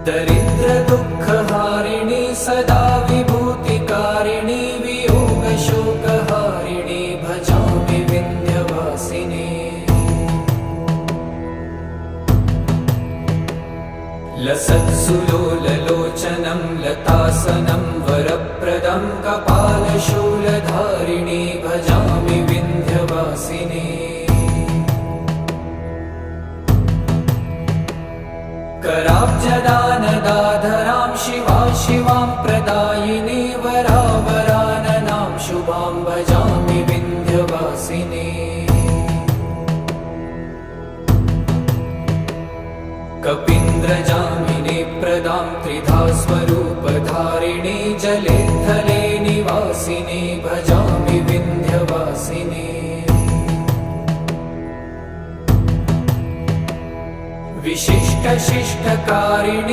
दरिद्रदुःखहारिणी सदा विभूतिकारिणी वियोगशोकहारिणी भजामि विन्ध्यवासिनी। लसत्सुलोललोचनं लतासनं वरप्रदं कपालशूलधारिणी भजामि विन्ध्यवासिनी। कराब्जदानदाधरां शिवां प्रदायिनी वरावराननां शुभां भजामि विन्ध्यवासिनी। कपीन्द्रजामिनी प्रदां त्रिधा स्वरूपधारिणी जले थले निवासिनी भजामि विन्ध्यवासिनी। विशिष्टशिष्टकारिणी